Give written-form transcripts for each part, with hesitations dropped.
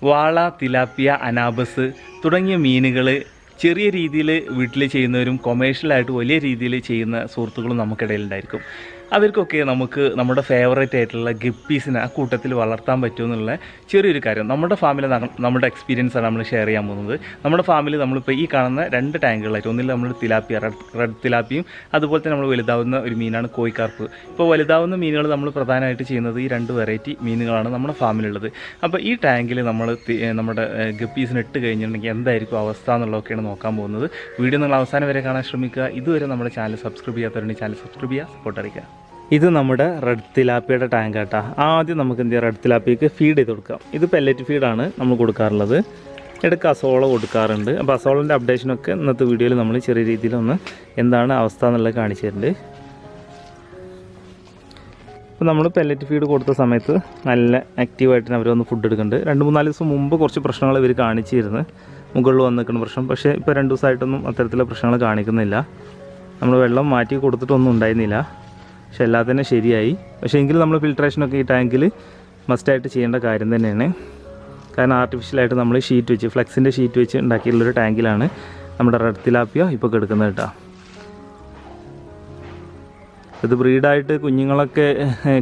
വാള, tilapia, anabas തുടങ്ങിയ മീനുകൾ ചെറിയ രീതിയിൽ വീട്ടിൽ ചെയ്യുന്നവരും കൊമേഴ്ഷ്യലായിട്ട് വലിയ രീതിയിൽ ചെയ്യുന്ന സുഹൃത്തുക്കളും നമുക്കിടയിലുണ്ടായിരിക്കും. അവർക്കൊക്കെ നമുക്ക് നമ്മുടെ ഫേവറേറ്റ് ആയിട്ടുള്ള ഗപ്പീസിനെ ആ കൂട്ടത്തിൽ വളർത്താൻ പറ്റുമെന്നുള്ള ചെറിയൊരു കാര്യം നമ്മുടെ ഫാമിൽ നമ്മുടെ എക്സ്പീരിയൻസാണ് നമ്മൾ ഷെയർ ചെയ്യാൻ പോകുന്നത്. നമ്മുടെ ഫാമിൽ നമ്മളിപ്പോൾ ഈ കാണുന്ന 2 ടാങ്കുകളായിട്ട്, ഒന്നിൽ നമ്മൾ തിലാപ്പിയ, റെഡ് തിലാപ്പിയും അതുപോലെ തന്നെ നമ്മൾ വലുതാവുന്ന ഒരു മീനാണ് കോഴിക്കാർപ്പ്. ഇപ്പോൾ വലുതാവുന്ന മീനുകൾ നമ്മൾ പ്രധാനമായിട്ട് ചെയ്യുന്നത് ഈ 2 വെറൈറ്റി മീനുകളാണ് നമ്മുടെ ഫാമിലുള്ളത്. അപ്പോൾ ഈ ടാങ്കിൽ നമ്മൾ നമ്മുടെ ഗപ്പീസിന് ഇട്ട് കഴിഞ്ഞിട്ടുണ്ടെങ്കിൽ എന്തായിരിക്കും അവസ്ഥ എന്നുള്ളതൊക്കെയാണ് നോക്കാൻ പോകുന്നത്. വീഡിയോ നിങ്ങൾ അവസാനം വരെ കാണാൻ ശ്രമിക്കുക. ഇതുവരെ നമ്മുടെ ചാനൽ സബ്സ്ക്രൈബ് ചെയ്യാത്തവരുണ്ടെങ്കിൽ ചാനൽ സബ്സ്ക്രൈബ് ചെയ്യുക, സപ്പോർട്ട് അറിയിക്കുക. ഇത് നമ്മുടെ റെഡ് തിലാപ്പിയുടെ ടാങ്ക് കേട്ടോ. ആദ്യം നമുക്ക് എന്ത് ചെയ്യാം, റെഡ് തിലാപ്പിക്ക് ഫീഡ് ചെയ്ത് കൊടുക്കാം. ഇത് പെല്ലറ്റ് ഫീഡാണ് നമ്മൾ കൊടുക്കാറുള്ളത്. ഇടയ്ക്ക് അസോള കൊടുക്കാറുണ്ട്. അപ്പോൾ അസോളിൻ്റെ അപ്ഡേഷനൊക്കെ ഇന്നത്തെ വീഡിയോയിൽ നമ്മൾ ചെറിയ രീതിയിലൊന്ന് എന്താണ് അവസ്ഥ എന്നുള്ളത് കാണിച്ചു തരുന്നുണ്ട്. അപ്പോൾ നമ്മൾ പെല്ലറ്റ് ഫീഡ് കൊടുത്ത സമയത്ത് നല്ല ആക്റ്റീവായിട്ട് അവരൊന്ന് ഫുഡ് എടുക്കുന്നുണ്ട്. 2-3-4 ദിവസം മുമ്പ് കുറച്ച് പ്രശ്നങ്ങൾ ഇവർ കാണിച്ചിരുന്നു, മുകളിൽ വന്ന് നിൽക്കുന്ന പ്രശ്നം. പക്ഷേ ഇപ്പോൾ 2 ദിവസമായിട്ടൊന്നും അത്തരത്തിലുള്ള പ്രശ്നങ്ങൾ കാണിക്കുന്നില്ല. നമ്മൾ വെള്ളം മാറ്റി കൊടുത്തിട്ടൊന്നും ഉണ്ടായിരുന്നില്ല, പക്ഷെ എല്ലാത്തിനും ശരിയായി. പക്ഷേ എങ്കിലും നമ്മൾ ഫിൽട്രേഷനൊക്കെ ഈ ടാങ്കിൽ മസ്റ്റായിട്ട് ചെയ്യേണ്ട കാര്യം തന്നെയാണ്. കാരണം ആർട്ടിഫിഷ്യലായിട്ട് നമ്മൾ ഷീറ്റ് വെച്ച്, ഫ്ലെക്സിൻ്റെ ഷീറ്റ് വെച്ച് ഉണ്ടാക്കിയിട്ടുള്ളൊരു ടാങ്കിലാണ് നമ്മുടെ റെഡ് തിലാപ്പിയ ഇപ്പോൾ കിടക്കുന്നത് കേട്ടോ. ഇത് ബ്രീഡായിട്ട് കുഞ്ഞുങ്ങളൊക്കെ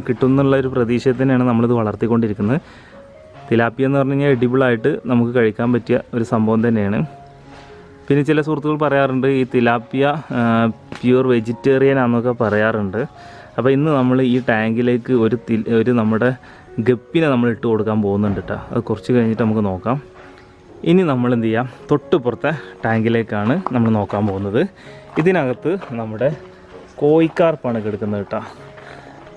കിട്ടുമെന്നുള്ളൊരു പ്രതീക്ഷയിൽ തന്നെയാണ് നമ്മളിത് വളർത്തിക്കൊണ്ടിരിക്കുന്നത്. തിലാപ്പിയ എന്ന് പറഞ്ഞു കഴിഞ്ഞാൽ എഡിബിളായിട്ട് നമുക്ക് കഴിക്കാൻ പറ്റിയ ഒരു സംഭവം തന്നെയാണ്. പിന്നെ ചില സുഹൃത്തുക്കൾ പറയാറുണ്ട് ഈ തിലാപ്പിയ പ്യൂർ വെജിറ്റേറിയൻ ആണെന്നൊക്കെ പറയാറുണ്ട്. അപ്പോൾ ഇന്ന് നമ്മൾ ഈ ടാങ്കിലേക്ക് ഒരു നമ്മുടെ ഗപ്പിനെ നമ്മൾ ഇട്ട് കൊടുക്കാൻ പോകുന്നുണ്ട് കേട്ടോ. അത് കുറച്ച് കഴിഞ്ഞിട്ട് നമുക്ക് നോക്കാം. ഇനി നമ്മൾ എന്ത് ചെയ്യാം, തൊട്ടുപുറത്തെ ടാങ്കിലേക്കാണ് നമ്മൾ നോക്കാൻ പോകുന്നത്. ഇതിനകത്ത് നമ്മുടെ കോഴിക്കാർപ്പാണ് കിടക്കുന്നത് കേട്ടോ.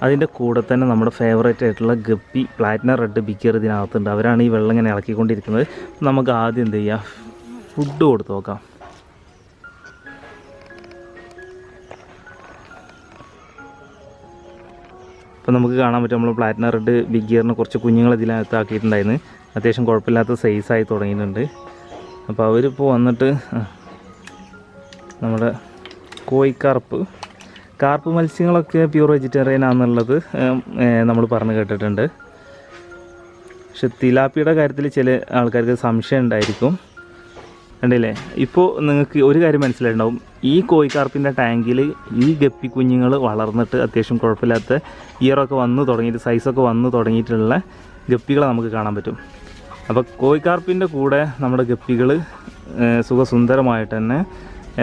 അതിൻ്റെ കൂടെ തന്നെ നമ്മുടെ ഫേവറേറ്റ് ആയിട്ടുള്ള ഗപ്പി, പ്ലാറ്റിനം റെഡ് ബിഗർ ഇതിനകത്തുണ്ട്. അവരാണ് ഈ വെള്ളം ഇങ്ങനെ ഇളക്കിക്കൊണ്ടിരിക്കുന്നത്. നമുക്ക് ആദ്യം എന്ത് ചെയ്യാം, ഫുഡ് കൊടുത്ത് നോക്കാം. അപ്പോൾ നമുക്ക് കാണാൻ പറ്റും നമ്മൾ പ്ലാറ്റിനം റെഡ് ബിഗ് ഗിയറിന് കുറച്ച് കുഞ്ഞുങ്ങൾ ഇതിനകത്ത് ആക്കിയിട്ടുണ്ടായിരുന്നു. അത്യാവശ്യം കുഴപ്പമില്ലാത്ത സൈസായി തുടങ്ങിയിട്ടുണ്ട്. അപ്പോൾ അവരിപ്പോൾ വന്നിട്ട് നമ്മുടെ കാർപ്പ് മത്സ്യങ്ങളൊക്കെ പ്യൂർ വെജിറ്റേറിയൻ ആണെന്നുള്ളത് നമ്മൾ പറഞ്ഞു കേട്ടിട്ടുണ്ട്. പക്ഷെ തിലാപ്പിയുടെ കാര്യത്തിൽ ചില ആൾക്കാർക്ക് സംശയം ഉണ്ടായിരിക്കും. കണ്ടില്ലേ, ഇപ്പോൾ നിങ്ങൾക്ക് ഒരു കാര്യം മനസ്സിലായിട്ടുണ്ടാവും. ഈ കോഴിക്കാർപ്പിൻ്റെ ടാങ്കിൽ ഈ ഗപ്പി കുഞ്ഞുങ്ങൾ വളർന്നിട്ട് അത്യാവശ്യം കുഴപ്പമില്ലാത്ത ഇയറൊക്കെ വന്ന് തുടങ്ങിയിട്ട്, സൈസൊക്കെ വന്ന് തുടങ്ങിയിട്ടുള്ള ഗപ്പികളെ നമുക്ക് കാണാൻ പറ്റും. അപ്പോൾ കോഴിക്കാർപ്പിൻ്റെ കൂടെ നമ്മുടെ ഗപ്പികൾ സുഖസുന്ദരമായിട്ട് തന്നെ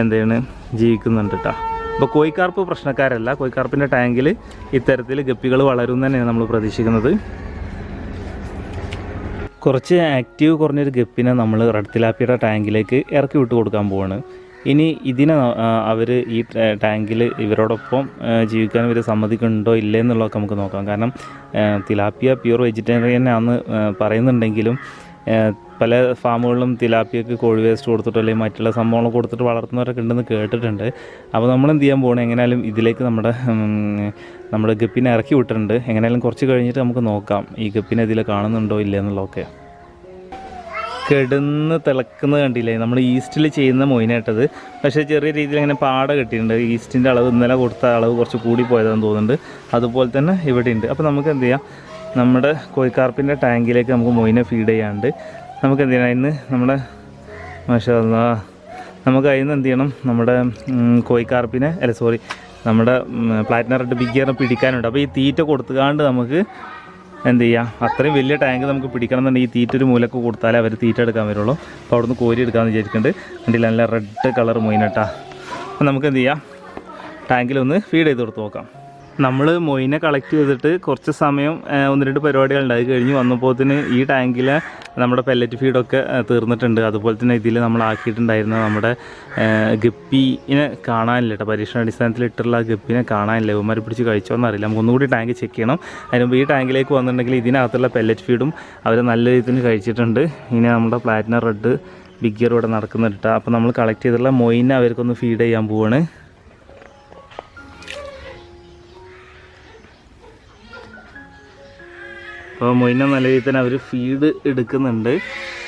എന്താണ് ജീവിക്കുന്നുണ്ട് കേട്ടോ. അപ്പോൾ കോഴിക്കാർപ്പ് പ്രശ്നക്കാരല്ല. കോഴിക്കാർപ്പിൻ്റെ ടാങ്കിൽ ഇത്തരത്തിൽ ഗപ്പികൾ വളരും തന്നെയാണ് നമ്മൾ പ്രതീക്ഷിക്കുന്നത്. കുറച്ച് ആക്റ്റീവ് കുറഞ്ഞൊരു ഗപ്പിനെ നമ്മൾ റെഡ് തിലാപ്പിയുടെ ടാങ്കിലേക്ക് ഇറക്കി വിട്ട് കൊടുക്കാൻ പോവാണ്. ഇനി ഇതിനെ അവർ ഈ ടാങ്കിൽ ഇവരോടൊപ്പം ജീവിക്കാൻ ഇവർ സമ്മതിക്കുന്നുണ്ടോ ഇല്ലേ എന്നുള്ളതൊക്കെ നമുക്ക് നോക്കാം. കാരണം തിലാപ്പിയ പ്യൂർ വെജിറ്റേറിയൻ ആണെന്ന് പറയുന്നുണ്ടെങ്കിലും പല ഫാമുകളിലും തിലാപ്പിയക്ക് കോഴി വേസ്റ്റ് കൊടുത്തിട്ടോ അല്ലെങ്കിൽ മറ്റുള്ള സംഭവങ്ങൾ കൊടുത്തിട്ട് വളർത്തുന്നവരൊക്കെ ഉണ്ടെന്ന് കേട്ടിട്ടുണ്ട്. അപ്പോൾ നമ്മൾ എന്ത് ചെയ്യാൻ പോകണം, എങ്ങനെയാലും ഇതിലേക്ക് നമ്മുടെ ഗപ്പിനെ ഇറക്കി വിട്ടിട്ടുണ്ട്. എങ്ങനെയാലും കുറച്ച് കഴിഞ്ഞിട്ട് നമുക്ക് നോക്കാം ഈ ഗപ്പിനെ ഇതിൽ കാണുന്നുണ്ടോ ഇല്ല എന്നുള്ളതൊക്കെ. കിടന്ന് തിളക്കുന്നത് കണ്ടില്ലേ, നമ്മൾ ഈസ്റ്റിൽ ചെയ്യുന്ന മൊയിനായിട്ടത്. പക്ഷേ ചെറിയ രീതിയിൽ ഇങ്ങനെ പാട കെട്ടിയിട്ടുണ്ട്. ഈസ്റ്റിൻ്റെ അളവ് ഇന്നലെ കൊടുത്ത അളവ് കുറച്ച് കൂടി പോയതെന്ന് തോന്നുന്നുണ്ട്. അതുപോലെ തന്നെ ഇവിടെ ഉണ്ട്. അപ്പോൾ നമുക്ക് എന്ത് ചെയ്യാം, നമ്മുടെ കോഴിക്കാർപ്പിൻ്റെ ടാങ്കിലേക്ക് നമുക്ക് മൊയിനെ ഫീഡ് ചെയ്യാണ്ട് നമുക്ക് എന്ത് ചെയ്യണം, ഇന്ന് നമ്മുടെ മാഷാല്ലാ നമുക്ക് അതിൽ നിന്ന് എന്ത് ചെയ്യണം, നമ്മുടെ കോഴിക്കാർപ്പിനെ നമ്മുടെ പ്ലാറ്റിനം റെഡ് ബിഗ് ഗിയറിനെ പിടിക്കാനുണ്ട്. അപ്പോൾ ഈ തീറ്റ കൊടുത്തുകാണ്ട് നമുക്ക് എന്ത് ചെയ്യാം, അത്രയും വലിയ ടാങ്ക് നമുക്ക് പിടിക്കണം എന്നുണ്ടെങ്കിൽ ഈ തീറ്റ ഒരു മൂലക്ക് കൊടുത്താലേ അവർ തീറ്റ എടുക്കാൻ വരുള്ളൂ. അപ്പോൾ അവിടുന്ന് കോരി എടുക്കാമെന്ന് വിചാരിക്കുന്നുണ്ട്. കണ്ടില്ല, നല്ല റെഡ് കളർ മൊയിനട്ടാ. അപ്പോൾ നമുക്ക് എന്ത് ചെയ്യാം, ടാങ്കിലൊന്ന് ഫീഡ് ചെയ്ത് കൊടുത്ത് നോക്കാം. നമ്മൾ മൊയിനെ കളക്ട് ചെയ്തിട്ട് കുറച്ച് സമയം 1-2 പരിപാടികളുണ്ട്. അത് കഴിഞ്ഞ് വന്നപ്പോഴത്തിന് ഈ ടാങ്കിൽ നമ്മുടെ പെല്ലറ്റ് ഫീഡൊക്കെ തീർന്നിട്ടുണ്ട്. അതുപോലെ തന്നെ ഇതിൽ നമ്മൾ ആക്കിയിട്ടുണ്ടായിരുന്ന നമ്മുടെ ഗപ്പിനെ കാണാനില്ല കേട്ടോ. പരീക്ഷണാടിസ്ഥാനത്തിൽ ഇട്ടുള്ള ഗപ്പിനെ കാണാനില്ല. ഇവന്മാരെ പിടിച്ച് കഴിച്ചോന്നറിയില്ല. നമുക്ക് ഒന്നുകൂടി ടാങ്ക് ചെക്ക് ചെയ്യണം. അതിനുമ്പോൾ ഈ ടാങ്കിലേക്ക് വന്നിട്ടുണ്ടെങ്കിൽ ഇതിനകത്തുള്ള പെല്ലറ്റ് ഫീഡും അവർ നല്ല രീതിയിൽ കഴിച്ചിട്ടുണ്ട്. ഇനി നമ്മുടെ പ്ലാറ്റിനം റെഡ് ബിഗ് ഗിയർ ഇവിടെ നടക്കുന്നുണ്ട്. അപ്പോൾ നമ്മൾ കളക്ട് ചെയ്തിട്ടുള്ള മൊയിനെ അവർക്കൊന്ന് ഫീഡ് ചെയ്യാൻ പോവാണ്. അപ്പോൾ മൊയിനെ നല്ല രീതിയിൽ തന്നെ അവർ ഫീഡ് എടുക്കുന്നുണ്ട്.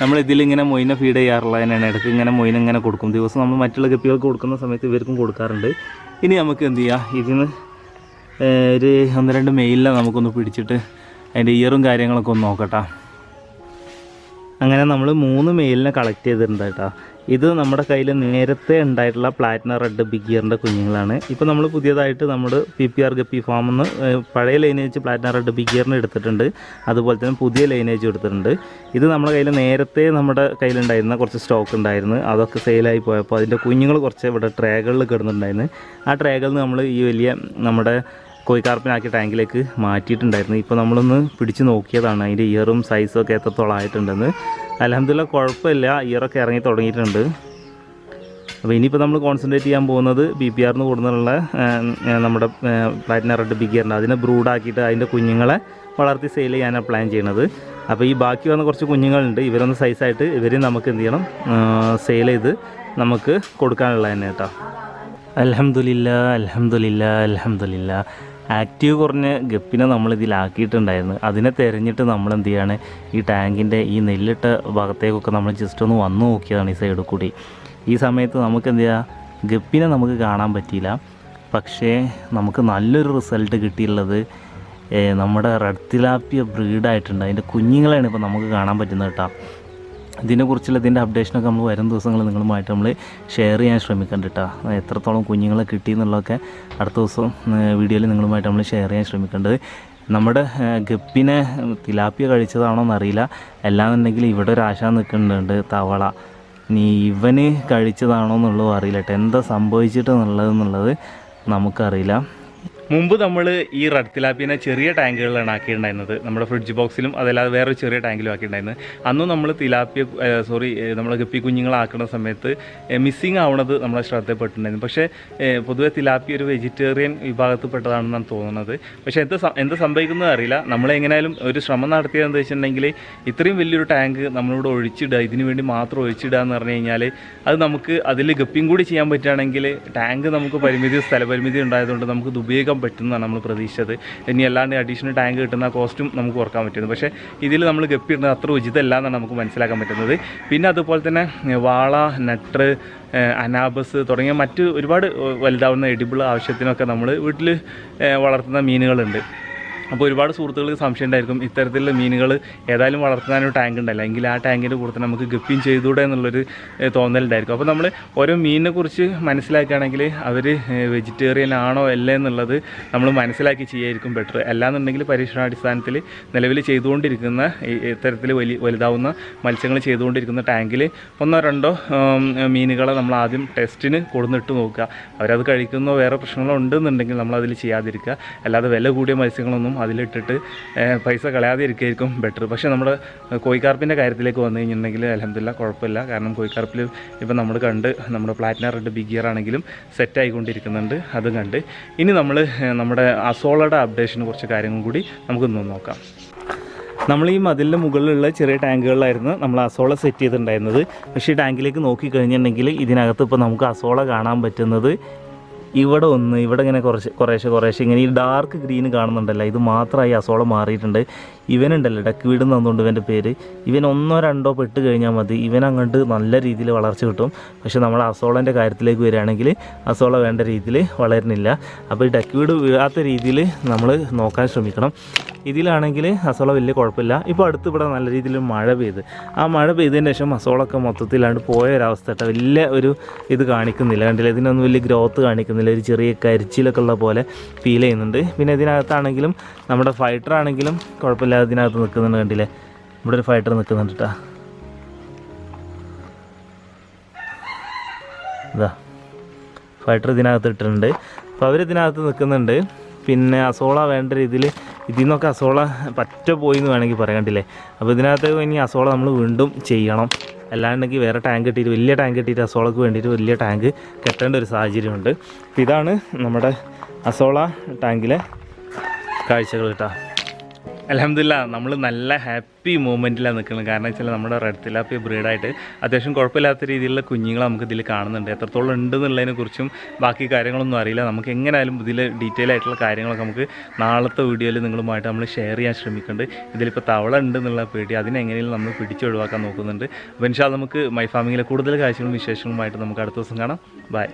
നമ്മളിതിലിങ്ങനെ മൊയിനെ ഫീഡ് ചെയ്യാറുള്ള തന്നെയാണ്. ഇടയ്ക്ക് ഇങ്ങനെ മൊയിനെ ഇങ്ങനെ കൊടുക്കും. ദിവസം നമ്മൾ മറ്റുള്ള ഗപ്പികൾക്ക് കൊടുക്കുന്ന സമയത്ത് ഇവർക്കും കൊടുക്കാറുണ്ട്. ഇനി നമുക്ക് എന്ത് ചെയ്യാം, ഇതിന് ഒരു 1-2 മെയിലിനെ നമുക്കൊന്ന് പിടിച്ചിട്ട് അതിൻ്റെ ഇയറും കാര്യങ്ങളൊക്കെ ഒന്ന് നോക്കട്ടെ. അങ്ങനെ നമ്മൾ 3 മെയിലിനെ കളക്ട് ചെയ്തിട്ടുണ്ട് കേട്ടോ. ഇത് നമ്മുടെ കയ്യിൽ നേരത്തെ ഉണ്ടായിട്ടുള്ള പ്ലാറ്റിന റെഡ് ബിഗ് ഇയറിൻ്റെ കുഞ്ഞുങ്ങളാണ്. ഇപ്പോൾ നമ്മൾ പുതിയതായിട്ട് നമ്മുടെ PPR ഗപ്പി ഫാമിൽ നിന്ന് പഴയ ലൈനേജ് പ്ലാറ്റിന റെഡ് ബിഗ് ഇയറിന് എടുത്തിട്ടുണ്ട്. അതുപോലെ തന്നെ പുതിയ ലൈനേജ് എടുത്തിട്ടുണ്ട്. ഇത് നമ്മുടെ കയ്യിൽ നേരത്തെ നമ്മുടെ കയ്യിലുണ്ടായിരുന്ന കുറച്ച് സ്റ്റോക്ക് ഉണ്ടായിരുന്നു. അതൊക്കെ സെയിലായി പോയപ്പോൾ അതിൻ്റെ കുഞ്ഞുങ്ങൾ കുറച്ച് ഇവിടെ ട്രേകളിൽ കിടന്നിട്ടുണ്ടായിരുന്നു. ആ ട്രേകളിൽ നിന്ന് നമ്മൾ ഈ വലിയ നമ്മുടെ കോഴിക്കാർപ്പിനാക്കിയ ടാങ്കിലേക്ക് മാറ്റിയിട്ടുണ്ടായിരുന്നു. ഇപ്പോൾ നമ്മളൊന്ന് പിടിച്ച് നോക്കിയതാണ് അതിൻ്റെ ഇയറും സൈസും ഒക്കെ എത്രത്തോളം ആയിട്ടുണ്ടെന്ന്. അൽഹംദുലില്ലാ കുഴപ്പമില്ല, ഇയറൊക്കെ ഇറങ്ങി തുടങ്ങിയിട്ടുണ്ട്. അപ്പോൾ ഇനിയിപ്പോൾ നമ്മൾ കോൺസെൻട്രേറ്റ് ചെയ്യാൻ പോകുന്നത് PPRന്ന് കൊടുന്നുള്ള നമ്മുടെ പ്ലാറ്റിന റെഡ് ബിഗ് ഇയറിൻ്റെ അതിനെ ബ്രൂഡാക്കിയിട്ട് അതിൻ്റെ കുഞ്ഞുങ്ങളെ വളർത്തി സെയിൽ ചെയ്യാനാണ് പ്ലാൻ ചെയ്യുന്നത്. അപ്പോൾ ഈ ബാക്കി വന്ന കുറച്ച് കുഞ്ഞുങ്ങളുണ്ട്, ഇവരൊന്ന് സൈസായിട്ട് ഇവരെയും നമുക്ക് എന്ത് ചെയ്യണം, സെയിൽ ചെയ്ത് നമുക്ക് കൊടുക്കാനുള്ളത് തന്നെ കേട്ടോ. അൽഹംദുലില്ലാ അൽഹംദുലില്ലാ അൽഹംദുലില്ലാ. ആക്റ്റീവ് കുറഞ്ഞ ഗപ്പിനെ നമ്മളിതിലാക്കിയിട്ടുണ്ടായിരുന്നു. അതിനെ തിരഞ്ഞിട്ട് നമ്മൾ എന്ത് ചെയ്യാണ്, ഈ ടാങ്കിൻ്റെ ഈ നെല്ലിട്ട ഭാഗത്തേക്കൊക്കെ നമ്മൾ ജസ്റ്റ് ഒന്ന് വന്നു നോക്കിയതാണ് ഈ സൈഡിൽ കൂടി. ഈ സമയത്ത് നമുക്ക് എന്ത് ചെയ്യുക, ഗപ്പിനെ നമുക്ക് കാണാൻ പറ്റിയില്ല. പക്ഷേ നമുക്ക് നല്ലൊരു റിസൾട്ട് കിട്ടിയുള്ളത് നമ്മുടെ റെഡ് തിലാപ്പിയ ബ്രീഡായിട്ടുണ്ട്. അതിൻ്റെ കുഞ്ഞുങ്ങളെയാണ് ഇപ്പോൾ നമുക്ക് കാണാൻ പറ്റുന്നത് കേട്ടോ. ഇതിനെക്കുറിച്ചുള്ള ഇതിൻ്റെ അപ്ഡേഷനൊക്കെ നമ്മൾ വരും ദിവസങ്ങൾ നിങ്ങളുമായിട്ട് നമ്മൾ ഷെയർ ചെയ്യാൻ ശ്രമിക്കുന്നുണ്ട് കേട്ടോ. എത്രത്തോളം കുഞ്ഞുങ്ങളെ കിട്ടി എന്നുള്ളതൊക്കെ അടുത്ത ദിവസം വീഡിയോയിൽ നിങ്ങളുമായിട്ട് നമ്മൾ ഷെയർ ചെയ്യാൻ ശ്രമിക്കേണ്ടത്. നമ്മുടെ ഗപ്പിനെ തിലാപ്പിയ കഴിച്ചതാണോ എന്നറിയില്ല, അല്ലാന്നുണ്ടെങ്കിൽ ഇവിടെ ഒരു ആശ നിൽക്കുന്നുണ്ട് തവള. ഇനി ഇവന് കഴിച്ചതാണോ എന്നുള്ളതും അറിയില്ല കേട്ടോ. എന്താ സംഭവിച്ചിട്ടെന്നുള്ളത് നമുക്കറിയില്ല. മുമ്പ് നമ്മൾ ഈ റെഡ് തിലാപ്പിനെ ചെറിയ ടാങ്കുകളിലാണ് ആക്കിയിട്ടുണ്ടായിരുന്നത്. നമ്മുടെ ഫ്രിഡ്ജ് ബോക്സിലും അതല്ലാതെ വേറൊരു ചെറിയ ടാങ്കിലും ആക്കിയിട്ടുണ്ടായിരുന്നത്. അന്നും നമ്മൾ തിലാപ്പിയ നമ്മൾ ഗപ്പി കുഞ്ഞുങ്ങളാക്കുന്ന സമയത്ത് മിസ്സിങ് ആവണത് നമ്മളെ ശ്രദ്ധപ്പെട്ടിട്ടുണ്ടായിരുന്നു. പക്ഷേ പൊതുവെ തിലാപ്പിയ ഒരു വെജിറ്റേറിയൻ വിഭാഗത്തിൽപ്പെട്ടതാണെന്നാണ് തോന്നുന്നത്. പക്ഷേ എന്ത് സംഭവിക്കുന്നത് അറിയില്ല. നമ്മളെങ്ങനെയാലും ഒരു ശ്രമം നടത്തിയതെന്ന് വെച്ചിട്ടുണ്ടെങ്കിൽ ഇത്രയും വലിയൊരു ടാങ്ക് നമ്മളിവിടെ ഒഴിച്ചിടുക, ഇതിനു വേണ്ടി മാത്രം ഒഴിച്ചിടുക എന്ന് പറഞ്ഞു കഴിഞ്ഞാൽ അത് നമുക്ക് അതിൽ ഗപ്പിയും കൂടി ചെയ്യാൻ പറ്റുകയാണെങ്കിൽ ടാങ്ക് നമുക്ക് സ്ഥലപരിമിതി ഉണ്ടായതുകൊണ്ട് നമുക്ക് ഇത് ഉപയോഗിക്കാൻ പറ്റുന്നതാണ് നമ്മൾ പ്രതീക്ഷിച്ചത്. ഇനി അല്ലാണ്ട് അഡീഷണൽ ടാങ്ക് കിട്ടുന്ന കോസ്റ്റും നമുക്ക് ഓർക്കാൻ പറ്റുന്നത്. പക്ഷേ ഇതിൽ നമ്മൾ ഗപ്പി ഇടുന്നത് അത്ര ഉചിതമല്ല എന്നാണ് നമുക്ക് മനസ്സിലാക്കാൻ പറ്റുന്നത്. പിന്നെ അതുപോലെ തന്നെ വാള, നട്ടർ, അനാബസ് തുടങ്ങിയ മറ്റ് ഒരുപാട് വലുതാവുന്ന എഡിബിൾ ആവശ്യത്തിനൊക്കെ നമ്മൾ വീട്ടിൽ വളർത്തുന്ന മീനുകളുണ്ട്. അപ്പോൾ ഒരുപാട് സുഹൃത്തുക്കൾക്ക് സംശയം ഉണ്ടായിരിക്കും, ഇത്തരത്തിലുള്ള മീനുകൾ ഏതായാലും വളർത്താനൊരു ടാങ്ക് ഉണ്ടല്ലോ, എങ്കിൽ ആ ടാങ്കിൻ്റെ കൂടുതൽ നമുക്ക് ഗപ്പിയും ചെയ്തുകൂടെ എന്നുള്ളൊരു തോന്നലുണ്ടായിരിക്കും. അപ്പോൾ നമ്മൾ ഓരോ മീനിനെ കുറിച്ച് മനസ്സിലാക്കുകയാണെങ്കിൽ അവർ വെജിറ്റേറിയൻ ആണോ അല്ലേ എന്നുള്ളത് നമ്മൾ മനസ്സിലാക്കി ചെയ്യായിരിക്കും ബെറ്റർ. അല്ലാന്നുണ്ടെങ്കിൽ പരീക്ഷണാടിസ്ഥാനത്തിൽ നിലവിൽ ചെയ്തുകൊണ്ടിരിക്കുന്ന ഇത്തരത്തിൽ വലുതാവുന്ന മത്സ്യങ്ങൾ ചെയ്തുകൊണ്ടിരിക്കുന്ന ടാങ്കിൽ 1-2 മീനുകളെ നമ്മൾ ആദ്യം ടെസ്റ്റിന് കൊടുന്നിട്ട് നോക്കുക. അവരത് കഴിക്കുന്നോ വേറെ പ്രശ്നങ്ങളോ ഉണ്ടെന്നുണ്ടെങ്കിൽ നമ്മളതിൽ ചെയ്യാതിരിക്കുക. അല്ലാതെ വില കൂടിയ മത്സ്യങ്ങളൊന്നും അതിലിട്ടിട്ട് പൈസ കളയാതെ ഇരിക്കുകയായിരിക്കും ബെറ്റർ. പക്ഷേ നമ്മുടെ കോഴിക്കാർപ്പിൻ്റെ കാര്യത്തിലേക്ക് വന്നു കഴിഞ്ഞിട്ടുണ്ടെങ്കിൽ അൽഹംദുലില്ലാ കുഴപ്പമില്ല. കാരണം കോഴിക്കാർപ്പിൽ ഇപ്പോൾ നമ്മൾ കണ്ട് നമ്മുടെ പ്ലാറ്റിന റെഡ് ബിഗ് ഇയർ ആണെങ്കിലും സെറ്റ് ആയിക്കൊണ്ടിരിക്കുന്നുണ്ട്. അതും കണ്ട് ഇനി നമ്മൾ നമ്മുടെ അസോളയുടെ അപ്ഡേഷന് കുറച്ച് കാര്യങ്ങൾ കൂടി നമുക്കൊന്ന് നോക്കാം. നമ്മൾ ഈ മതിലിൻ്റെ മുകളിലുള്ള ചെറിയ ടാങ്കുകളിലായിരുന്നു നമ്മൾ അസോള സെറ്റ് ചെയ്തിട്ടുണ്ടായിരുന്നത്. പക്ഷേ ഈ ടാങ്കിലേക്ക് നോക്കിക്കഴിഞ്ഞിട്ടുണ്ടെങ്കിൽ ഇതിനകത്ത് ഇപ്പോൾ നമുക്ക് അസോള കാണാൻ പറ്റുന്നത് ഇവിടെ ഇങ്ങനെ കുറേശ്ശെ ഇങ്ങനെ ഈ ഡാർക്ക് ഗ്രീൻ കാണുന്നുണ്ടല്ലോ, ഇത് മാത്രമായി അസോള മാറിയിട്ടുണ്ട്. ഇവനുണ്ടല്ലോ ഡക്ക് വീട് എന്നതുകൊണ്ട് ഇവൻ്റെ പേര്. ഇവൻ 1-2 പെട്ട് കഴിഞ്ഞാൽ മതി, ഇവൻ അങ്ങോട്ട് നല്ല രീതിയിൽ വളർച്ച കിട്ടും. പക്ഷേ നമ്മൾ അസോളൻ്റെ കാര്യത്തിലേക്ക് വരികയാണെങ്കിൽ അസോള വേണ്ട രീതിയിൽ വളരുന്നില്ല. അപ്പോൾ ഈ ഡക്ക് വീട് വീഴാത്ത രീതിയിൽ നമ്മൾ നോക്കാൻ ശ്രമിക്കണം. ഇതിലാണെങ്കിൽ അസോള വലിയ കുഴപ്പമില്ല. ഇപ്പോൾ അടുത്ത് ഇവിടെ നല്ല രീതിയിൽ മഴ പെയ്ത്, ആ മഴ പെയ്തതിന് ശേഷം അസോളൊക്കെ മൊത്തത്തിലാണ്ട് പോയ ഒരവസ്ഥ കേട്ടോ. വലിയ ഒരു ഇത് കാണിക്കുന്നില്ല, കണ്ടില്ല, ഇതിനൊന്നും വലിയ ഗ്രോത്ത് കാണിക്കുന്നില്ല. ഒരു ചെറിയ കരിച്ചിലൊക്കെ ഉള്ള പോലെ ഫീൽ ചെയ്യുന്നുണ്ട്. പിന്നെ ഇതിനകത്താണെങ്കിലും നമ്മുടെ ഫൈറ്റർ ആണെങ്കിലും കുഴപ്പമില്ല, ഇതിനകത്ത് നിൽക്കുന്നുണ്ട്. കണ്ടില്ലേ, ഇവിടെ ഒരു ഫൈറ്റർ നിൽക്കുന്നുണ്ട് കേട്ടോ. ഇതാ ഫൈറ്റർ ഇതിനകത്ത് ഇട്ടിട്ടുണ്ട്. അപ്പോൾ അവരിതിനകത്ത് നിൽക്കുന്നുണ്ട്. പിന്നെ അസോള വേണ്ട രീതിയിൽ ഇതിൽ നിന്നൊക്കെ അസോള പോയി എന്ന് വേണമെങ്കിൽ പറയാൻ. കണ്ടില്ലേ, അപ്പോൾ ഇതിനകത്ത് ഇനി അസോള നമ്മൾ വീണ്ടും ചെയ്യണം. അല്ലാണ്ടെങ്കിൽ വേറെ ടാങ്ക് കെട്ടിയിട്ട് വലിയ ടാങ്ക് കെട്ടിയിട്ട് അസോളക്ക് വേണ്ടിയിട്ട് വലിയ ടാങ്ക് കെട്ടേണ്ട ഒരു സാഹചര്യമുണ്ട്. അപ്പോൾ ഇതാണ് നമ്മുടെ അസോള ടാങ്കിലെ കാഴ്ചകൾ കേട്ടോ. അൽഹംദുലില്ലാ നമ്മൾ നല്ല ഹാപ്പി മൂമെൻറ്റിലാണ് നിൽക്കുന്നത്. കാരണം വെച്ചാൽ നമ്മുടെ റെഡ് തിലാപ്പിയ ബ്രീഡായിട്ട് അത്യാവശ്യം കുഴപ്പമില്ലാത്ത രീതിയിലുള്ള കുഞ്ഞുങ്ങൾ നമുക്ക് ഇതിൽ കാണുന്നുണ്ട്. എത്രത്തോളം ഉണ്ടെന്നുള്ളതിനെ കുറിച്ചും ബാക്കി കാര്യങ്ങളൊന്നും അറിയില്ല. നമുക്ക് എങ്ങനെയായാലും ഇതിൽ ഡീറ്റെയിൽ ആയിട്ടുള്ള കാര്യങ്ങളൊക്കെ നമുക്ക് നാളത്തെ വീഡിയോയിൽ നിങ്ങളുമായിട്ട് നമ്മൾ ഷെയർ ചെയ്യാൻ ശ്രമിക്കുന്നുണ്ട്. ഇതിലിപ്പോൾ തവള ഉണ്ടെന്നുള്ള പേടി അതിനെങ്ങനെയും നമ്മൾ പിടിച്ചൊഴിവാക്കാൻ നോക്കുന്നുണ്ട്. അപ്പോൾ ഇൻഷാ അല്ലാഹ് നമുക്ക് മൈ ഫാമിങ്ങിലെ കൂടുതൽ കാഴ്ചകളും വിശേഷങ്ങളുമായിട്ട് നമുക്ക് അടുത്ത ദിവസം കാണാം. ബൈ.